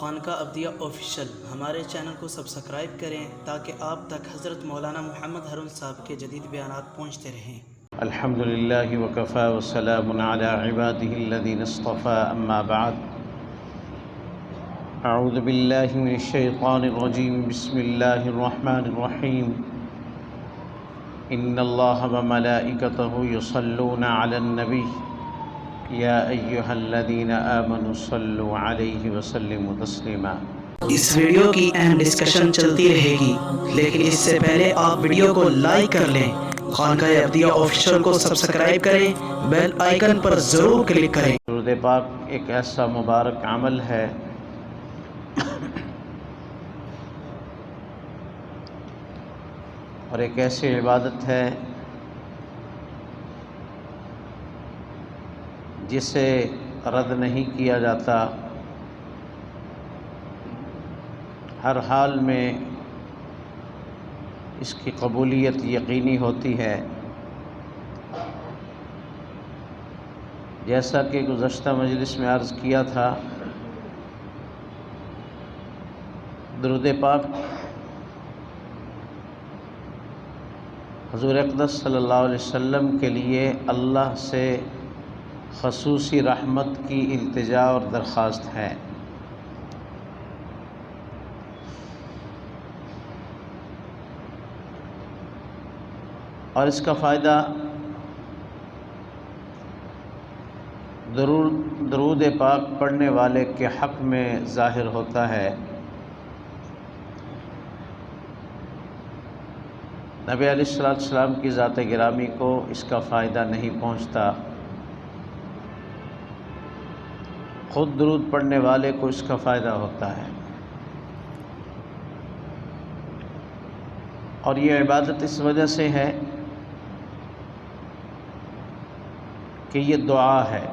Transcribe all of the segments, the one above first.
خانقاہ عبدیہ آفیشیل ہمارے چینل کو سبسکرائب کریں تاکہ آپ تک حضرت مولانا محمد ہارون صاحب کے جدید بیانات پہنچتے رہیں۔ الحمد للہ وکفیٰ وسلام علی عبادہ الذین اصطفیٰ، اما بعد، اعوذ باللہ من الشیطان الرجیم، بسم اللہ الرحمن الرحیم، ان اللہ وملائکتہ یصلون علی النبی یا ایہا الذین آمنوا صلوا علیہ وسلموا تسلیما۔ اس ویڈیو کی اہم ڈسکشن چلتی رہے گی، لیکن اس سے پہلے آپ ویڈیو کو لائک کر لیں، خانقاہ عبدیہ آفیشیل کو سبسکرائب کریں، بیل آئیکن پر ضرور کلک کریں۔ درود پاک ایک ایسا مبارک عمل ہے اور ایک ایسی عبادت ہے جسے رد نہیں کیا جاتا، ہر حال میں اس کی قبولیت یقینی ہوتی ہے۔ جیسا کہ گزشتہ مجلس میں عرض کیا تھا، درود پاک حضور اقدس صلی اللہ علیہ وسلم کے لیے اللہ سے خصوصی رحمت کی التجا اور درخواست ہے۔ اور اس کا فائدہ درود پاک پڑھنے والے کے حق میں ظاہر ہوتا ہے۔ نبی علیہ السلام کی ذات گرامی کو اس کا فائدہ نہیں پہنچتا، خود درود پڑھنے والے کو اس کا فائدہ ہوتا ہے۔ اور یہ عبادت اس وجہ سے ہے کہ یہ دعا ہے،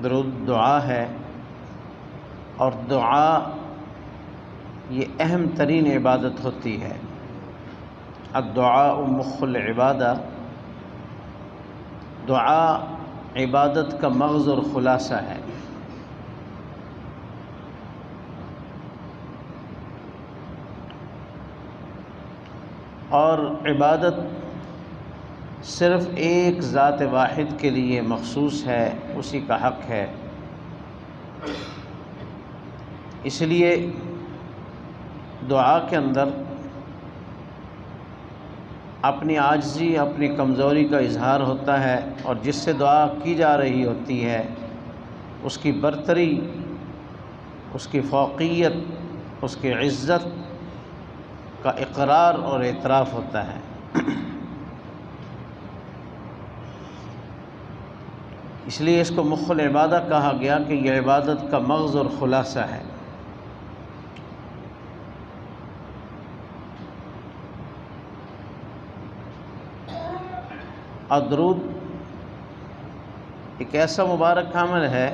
درود دعا ہے، اور دعا یہ اہم ترین عبادت ہوتی ہے۔ الدعاء مخ العبادہ، دعا عبادت کا مغز اور خلاصہ ہے۔ اور عبادت صرف ایک ذات واحد کے لیے مخصوص ہے، اسی کا حق ہے۔ اس لیے دعا کے اندر اپنی عاجزی، اپنی کمزوری کا اظہار ہوتا ہے، اور جس سے دعا کی جا رہی ہوتی ہے اس کی برتری، اس کی فوقیت، اس کی عزت کا اقرار اور اعتراف ہوتا ہے۔ اس لیے اس کو مخ العبادہ کہا گیا کہ یہ عبادت کا مغز اور خلاصہ ہے۔ اور درود ایک ایسا مبارک عمل ہے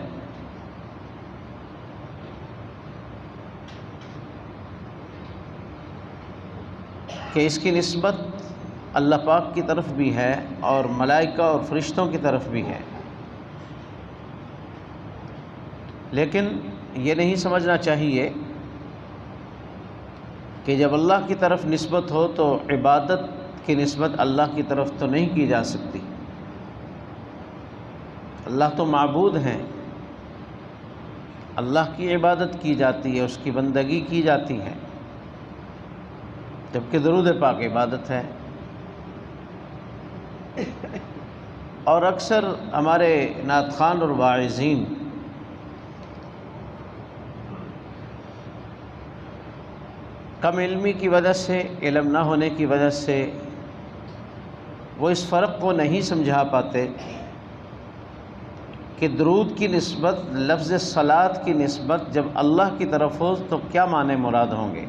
کہ اس کی نسبت اللہ پاک کی طرف بھی ہے اور ملائکہ اور فرشتوں کی طرف بھی ہے، لیکن یہ نہیں سمجھنا چاہیے کہ جب اللہ کی طرف نسبت ہو تو عبادت کی نسبت اللہ کی طرف تو نہیں کی جا سکتی۔ اللہ تو معبود ہیں، اللہ کی عبادت کی جاتی ہے، اس کی بندگی کی جاتی ہے، جبکہ درود پاک عبادت ہے۔ اور اکثر ہمارے نعت خوان اور واعظین کم علمی کی وجہ سے، علم نہ ہونے کی وجہ سے وہ اس فرق کو نہیں سمجھا پاتے کہ درود کی نسبت، لفظ صلاۃ کی نسبت جب اللہ کی طرف ہو تو کیا معنی مراد ہوں گے،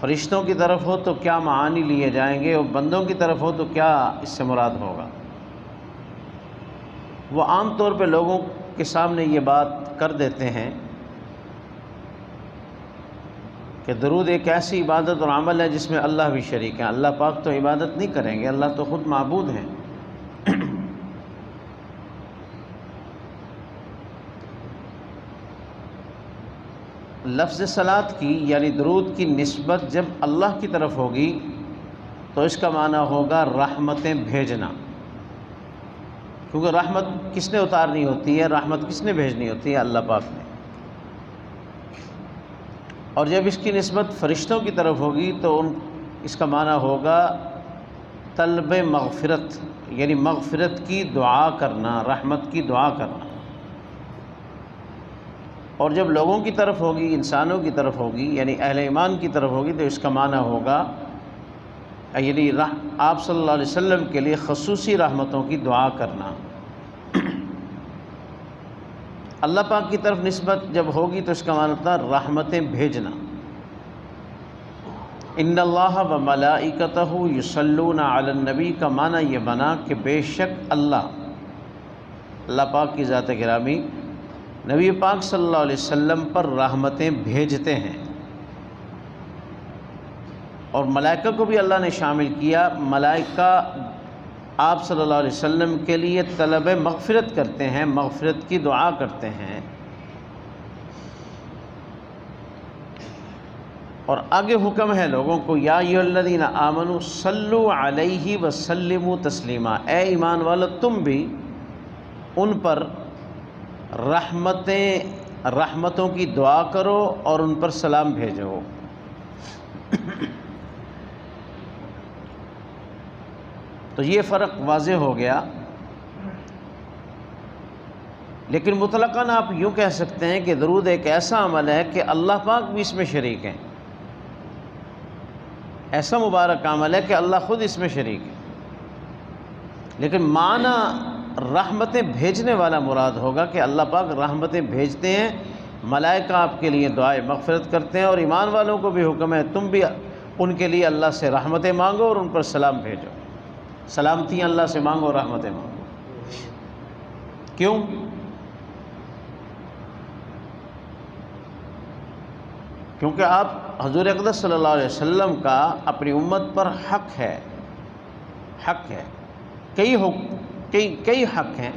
فرشتوں کی طرف ہو تو کیا معانی لیے جائیں گے، اور بندوں کی طرف ہو تو کیا اس سے مراد ہوگا۔ وہ عام طور پہ لوگوں کے سامنے یہ بات کر دیتے ہیں کہ درود ایک ایسی عبادت اور عمل ہے جس میں اللہ بھی شریک ہے۔ اللہ پاک تو عبادت نہیں کریں گے، اللہ تو خود معبود ہیں۔ لفظ صلاۃ کی یعنی درود کی نسبت جب اللہ کی طرف ہوگی تو اس کا معنی ہوگا رحمتیں بھیجنا، کیونکہ رحمت کس نے اتارنی ہوتی ہے، رحمت کس نے بھیجنی ہوتی ہے، اللہ پاک نے۔ اور جب اس کی نسبت فرشتوں کی طرف ہوگی تو اس کا معنی ہوگا طلب مغفرت، یعنی مغفرت کی دعا کرنا، رحمت کی دعا کرنا۔ اور جب لوگوں کی طرف ہوگی، انسانوں کی طرف ہوگی، یعنی اہل ایمان کی طرف ہوگی تو اس کا معنی ہوگا یعنی آپ صلی اللہ علیہ وسلم کے لیے خصوصی رحمتوں کی دعا کرنا۔ اللہ پاک کی طرف نسبت جب ہوگی تو اس کا معنی ہوتا ہے رحمتیں بھیجنا۔ ان اللہ و ملائکتہ یصلون علی النبی کا معنی یہ بنا کہ بے شک اللہ پاک کی ذات گرامی نبی پاک صلی اللہ علیہ وسلم پر رحمتیں بھیجتے ہیں۔ اور ملائکہ کو بھی اللہ نے شامل کیا، ملائکہ آپ صلی اللہ علیہ وسلم کے لیے طلب مغفرت کرتے ہیں، مغفرت کی دعا کرتے ہیں۔ اور آگے حکم ہے لوگوں کو، یا ایھا الذین آمنوا صلوا علیہ وسلموا تسلیما، اے ایمان والو تم بھی ان پر رحمتوں کی دعا کرو اور ان پر سلام بھیجو۔ تو یہ فرق واضح ہو گیا، لیکن مطلقاً آپ یوں کہہ سکتے ہیں کہ درود ایک ایسا عمل ہے کہ اللہ پاک بھی اس میں شریک ہیں، ایسا مبارک عمل ہے کہ اللہ خود اس میں شریک ہے، لیکن معنی رحمتیں بھیجنے والا مراد ہوگا کہ اللہ پاک رحمتیں بھیجتے ہیں، ملائکہ آپ کے لیے دعائے مغفرت کرتے ہیں، اور ایمان والوں کو بھی حکم ہے تم بھی ان کے لیے اللہ سے رحمتیں مانگو اور ان پر سلام بھیجو، سلامتیاں اللہ سے مانگو، رحمتیں مانگو۔ کیوں؟ کیونکہ آپ حضور اقدس صلی اللہ علیہ وسلم کا اپنی امت پر حق ہے، کئی حق ہیں،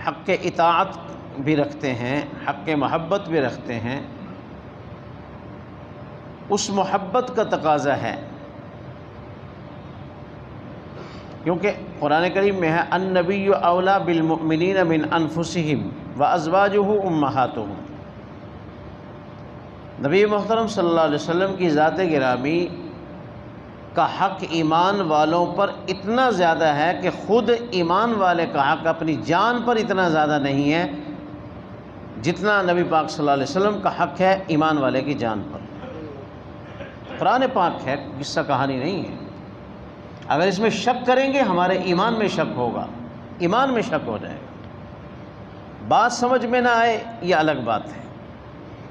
حق اطاعت بھی رکھتے ہیں، حق محبت بھی رکھتے ہیں، اس محبت کا تقاضا ہے، کیونکہ قرآن کریم میں ہے النبی اولیٰ بالمؤمنین من انفسہم وازواجہ امہاتہم، نبی محترم صلی اللہ علیہ وسلم کی ذات گرامی کا حق ایمان والوں پر اتنا زیادہ ہے کہ خود ایمان والے کا حق اپنی جان پر اتنا زیادہ نہیں ہے جتنا نبی پاک صلی اللہ علیہ وسلم کا حق ہے ایمان والے کی جان پر۔ قرآن پاک ہے، قصہ کہانی نہیں ہے۔ اگر اس میں شک کریں گے ہمارے ایمان میں شک ہوگا، ایمان میں شک ہو جائے گا۔ بات سمجھ میں نہ آئے یہ الگ بات ہے،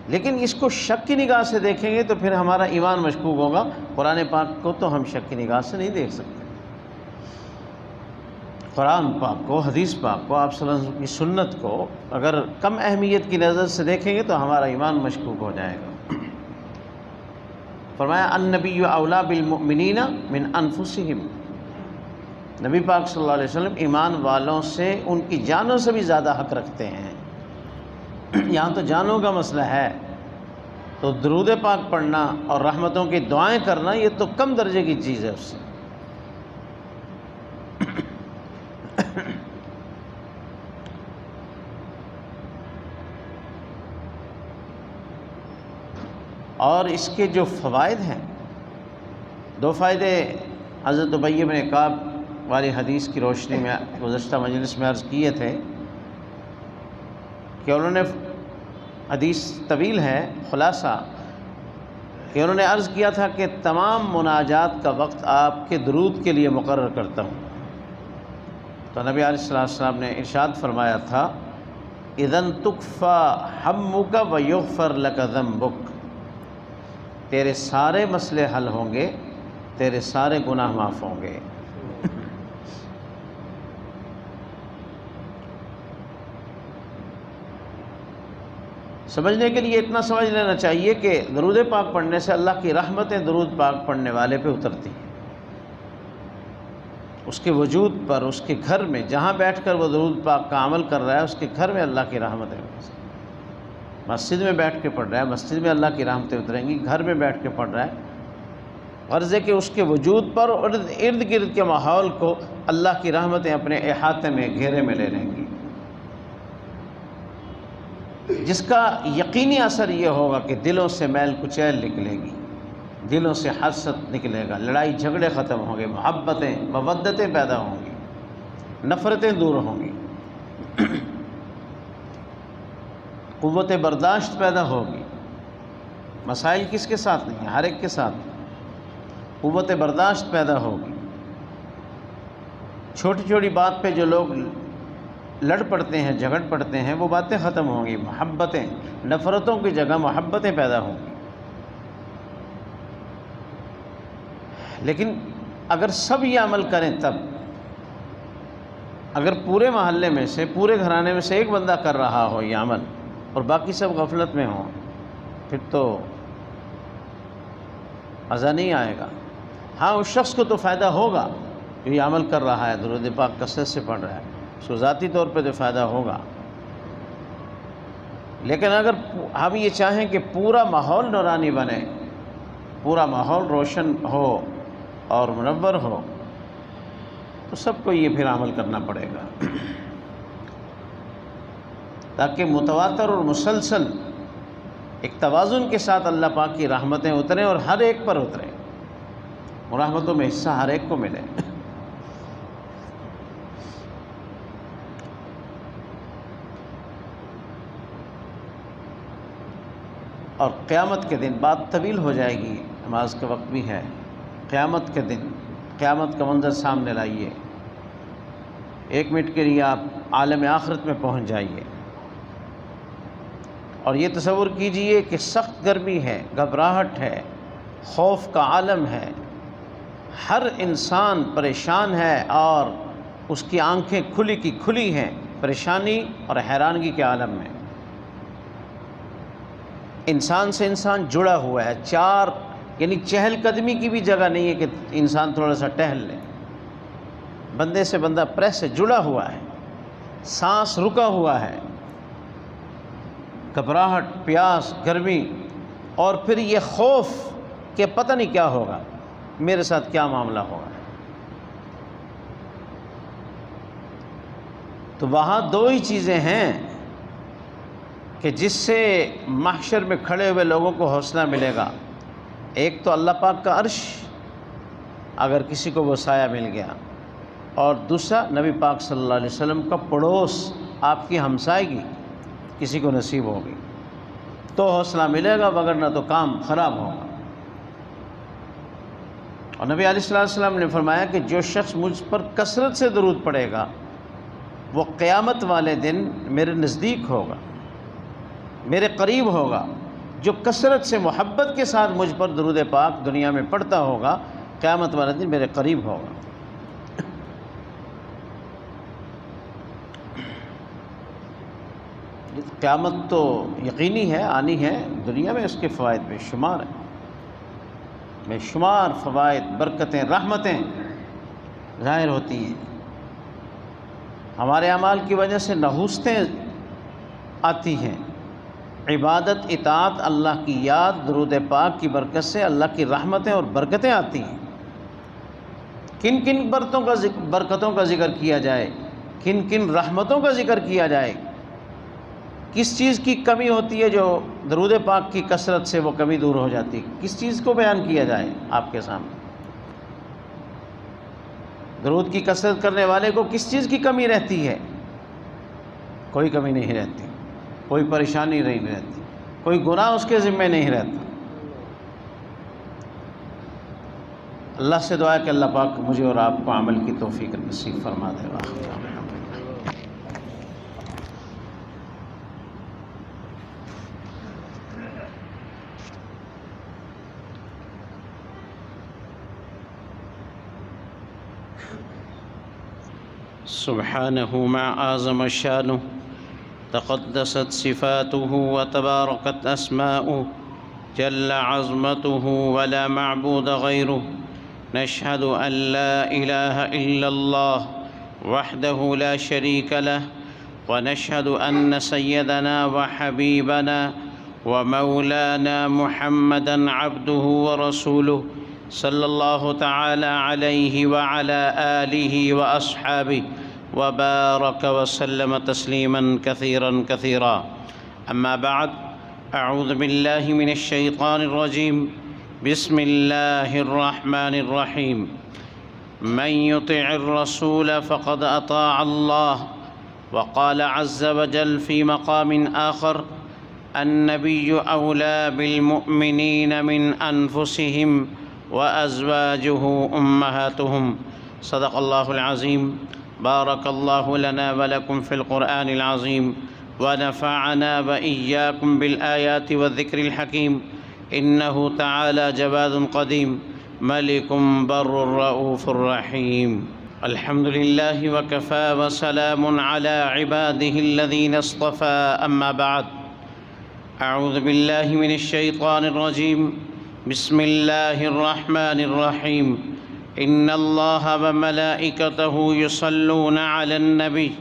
لیکن اس کو شک کی نگاہ سے دیکھیں گے تو پھر ہمارا ایمان مشکوک ہوگا۔ قرآن پاک کو تو ہم شک کی نگاہ سے نہیں دیکھ سکتے، قرآن پاک کو، حدیث پاک کو، آپ صلی اللہ علیہ وسلم کی سنت کو اگر کم اہمیت کی نظر سے دیکھیں گے تو ہمارا ایمان مشکوک ہو جائے گا۔ فرمایا النبی اولیٰ بالمؤمنین من انفسہم، نبی پاک صلی اللہ علیہ وسلم ایمان والوں سے ان کی جانوں سے بھی زیادہ حق رکھتے ہیں۔ یہاں تو جانوں کا مسئلہ ہے، تو درود پاک پڑھنا اور رحمتوں کی دعائیں کرنا یہ تو کم درجے کی چیز ہے اس سے۔ اور اس کے جو فوائد ہیں، دو فائدے حضرت ابی بن کعب والی حدیث کی روشنی میں گزشتہ مجلس میں عرض کیے تھے کہ انہوں نے، حدیث طویل ہے، خلاصہ کہ انہوں نے عرض کیا تھا کہ تمام مناجات کا وقت آپ کے درود کے لیے مقرر کرتا ہوں، تو نبی علیہ الصلوۃ والسلام نے ارشاد فرمایا تھا اذن تکفی ہمک ویغفر لک ذنبک، تیرے سارے مسئلے حل ہوں گے، تیرے سارے گناہ معاف ہوں گے۔ سمجھنے کے لیے اتنا سمجھ لینا چاہیے کہ درود پاک پڑھنے سے اللہ کی رحمتیں درود پاک پڑھنے والے پہ اترتی ہیں، اس کے وجود پر، اس کے گھر میں جہاں بیٹھ کر وہ درود پاک کا عمل کر رہا ہے اس کے گھر میں اللہ کی رحمتیں۔ مسجد میں بیٹھ کے پڑھ رہا ہے، مسجد میں اللہ کی رحمتیں اتریں گی، گھر میں بیٹھ کے پڑھ رہا ہے، غرض ہے کہ اس کے وجود پر اور ارد گرد کے ماحول کو اللہ کی رحمتیں اپنے احاطے میں، گھیرے میں لے لیں گی، جس کا یقینی اثر یہ ہوگا کہ دلوں سے میل کچیل نکلے گی، دلوں سے حسد نکلے گا، لڑائی جھگڑے ختم ہوں گے، محبتیں مودتیں پیدا ہوں گی، نفرتیں دور ہوں گی، قوت برداشت پیدا ہوگی۔ مسائل کس کے ساتھ نہیں ہیں؟ ہر ایک کے ساتھ قوت برداشت پیدا ہوگی۔ چھوٹی چھوٹی بات پہ جو لوگ لڑ پڑتے ہیں، جھگڑ پڑتے ہیں، وہ باتیں ختم ہوں گی، محبتیں، نفرتوں کی جگہ محبتیں پیدا ہوں گی۔ لیکن اگر سب یہ عمل کریں تب، اگر پورے محلے میں سے، پورے گھرانے میں سے ایک بندہ کر رہا ہو یہ عمل اور باقی سب غفلت میں ہوں، پھر تو مزہ نہیں آئے گا۔ ہاں، اس شخص کو تو فائدہ ہوگا جو یہ عمل کر رہا ہے، درود پاک کثرت سے پڑھ رہا ہے، اس کو ذاتی طور پہ تو فائدہ ہوگا۔ لیکن اگر ہم یہ چاہیں کہ پورا ماحول نورانی بنے، پورا ماحول روشن ہو اور منور ہو، تو سب کو یہ پھر عمل کرنا پڑے گا، تاکہ متواتر اور مسلسل ایک توازن کے ساتھ اللہ پاک کی رحمتیں اتریں اور ہر ایک پر اتریں، رحمتوں میں حصہ ہر ایک کو ملے۔ اور قیامت کے دن بات طویل ہو جائے گی، نماز کا وقت بھی ہے۔ قیامت کے دن، قیامت کا منظر سامنے لائیے، 1 منٹ کے لیے آپ عالم آخرت میں پہنچ جائیے اور یہ تصور کیجئے کہ سخت گرمی ہے، گھبراہٹ ہے، خوف کا عالم ہے، ہر انسان پریشان ہے اور اس کی آنکھیں کھلی کی کھلی ہیں پریشانی اور حیرانگی کے عالم میں۔ انسان سے انسان جڑا ہوا ہے، یعنی چہل قدمی کی بھی جگہ نہیں ہے کہ انسان تھوڑا سا ٹہل لے، بندے سے بندہ پریس سے جڑا ہوا ہے، سانس رکا ہوا ہے، گھبراہٹ، پیاس، گرمی، اور پھر یہ خوف کہ پتہ نہیں کیا ہوگا، میرے ساتھ کیا معاملہ ہوگا۔ تو وہاں 2 ہی چیزیں ہیں کہ جس سے محشر میں کھڑے ہوئے لوگوں کو حوصلہ ملے گا۔ ایک تو اللہ پاک کا عرش، اگر کسی کو وہ سایہ مل گیا، اور دوسرا نبی پاک صلی اللہ علیہ وسلم کا پڑوس، آپ کی ہمسائیگی کسی کو نصیب ہوگی تو حوصلہ ملے گا، وگرنہ تو کام خراب ہوگا۔ اور نبی علیہ السلام نے فرمایا کہ جو شخص مجھ پر کثرت سے درود پڑھے گا وہ قیامت والے دن میرے نزدیک ہوگا، میرے قریب ہوگا۔ جو کثرت سے محبت کے ساتھ مجھ پر درود پاک دنیا میں پڑھتا ہوگا، قیامت والے دن میرے قریب ہوگا۔ قیامت تو یقینی ہے، آنی ہے، دنیا میں اس کے فوائد بے شمار ہیں، بے شمار فوائد، برکتیں، رحمتیں ظاہر ہوتی ہیں۔ ہمارے اعمال کی وجہ سے نحوستیں آتی ہیں، عبادت، اطاعت، اللہ کی یاد، درود پاک کی برکت سے اللہ کی رحمتیں اور برکتیں آتی ہیں۔ کن کن برکتوں کا ذکر کیا جائے، کن کن رحمتوں کا ذکر کیا جائے، کس چیز کی کمی ہوتی ہے جو درود پاک کی کثرت سے وہ کمی دور ہو جاتی ہے، کس چیز کو بیان کیا جائے آپ کے سامنے۔ درود کی کثرت کرنے والے کو کس چیز کی کمی رہتی ہے؟ کوئی کمی نہیں رہتی، کوئی پریشانی نہیں رہتی، کوئی گناہ اس کے ذمہ نہیں رہتا۔ اللہ سے دعا ہے کہ اللہ پاک مجھے اور آپ کو عمل کی توفیق نصیب فرما دے گا۔ سبحانه ما أعظم شانه، تقدست صفاته وتباركت أسماؤه، جل عظمته ولا معبود غيره، نشهد أن لا إله إلا الله وحده لا شريك له، ونشهد أن سيدنا وحبيبنا ومولانا محمدًا عبده ورسوله صلى الله تعالى عليه وعلى آله وأصحابه وبارك وسلم تسليمًا كثيرًا كثيرًا. أما بعد، أعوذ بالله من الشيطان الرجيم. بسم الله الرحمن الرحيم. من يطع الرسول فقد أطاع الله. وقال عز وجل في مقام آخر: النبي أولى بالمؤمنين من أنفسهم وأزواجه أمهاتهم. صدق الله العظيم. بارك الله لنا ولكم في القرآن العظيم، ونفعنا وإياكم بالآيات والذكر الحكيم. إنه تعالى جواد قديم، ملك بر رؤوف رحيم. الحمد لله وكفى وسلام على عباده الذين اصطفى. أما بعد، أعوذ بالله من الشيطان الرجيم. بسم الله الرحمن الرحيم. إن الله وملائكته يصلون على النبي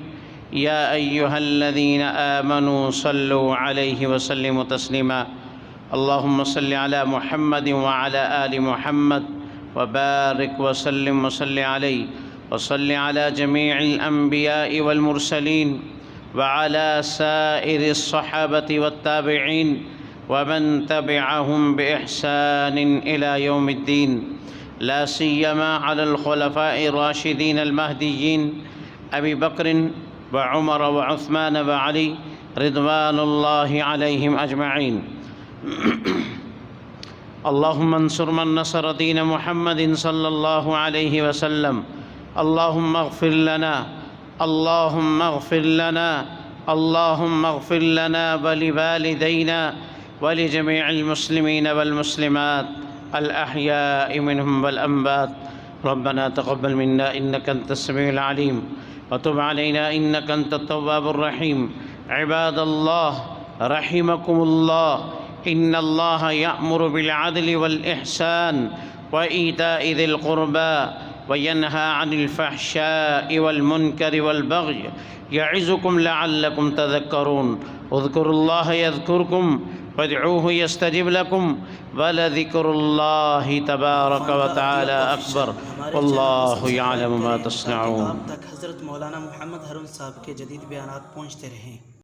يا أيها الذين آمنوا صلوا عليه وسلموا تسليما. اللهم صل على محمد وعلى آل محمد وبارك وسلم وصل عليه وصل على جميع الأنبياء والمرسلين وعلى سائر الصحابة والتابعين ومن تبعهم بإحسان إلى يوم الدين، لا سيما على الخلفاء الراشدين المهديين أبي بكر وعمر وعثمان وعلي رضوان الله عليهم أجمعين. اللهم انصر من نصر دين محمد صلى الله عليه وسلم. اللهم اغفر لنا، اللهم اغفر لنا، اللهم اغفر لنا ولوالدينا ولجميع المسلمين والمسلمات الأحياء منهم والأموات. ربنا تقبل منا إنك أنت السميع العليم، وتب علينا إنك أنت التواب الرحيم. عباد الله رحمكم الله، إن الله يأمر بالعدل والإحسان وإيتاء ذي القربى وينهى عن الفحشاء والمنكر والبغي يعظكم لعلكم تذكرون. اذكروا الله يذكركم وادعوه يستجب لكم ولذكر الله تبارک و تعالی اکبر واللہ یعلم ما تصنعون. آپ تک حضرت مولانا محمد ہارون صاحب کے جدید بیانات پہنچتے رہیں.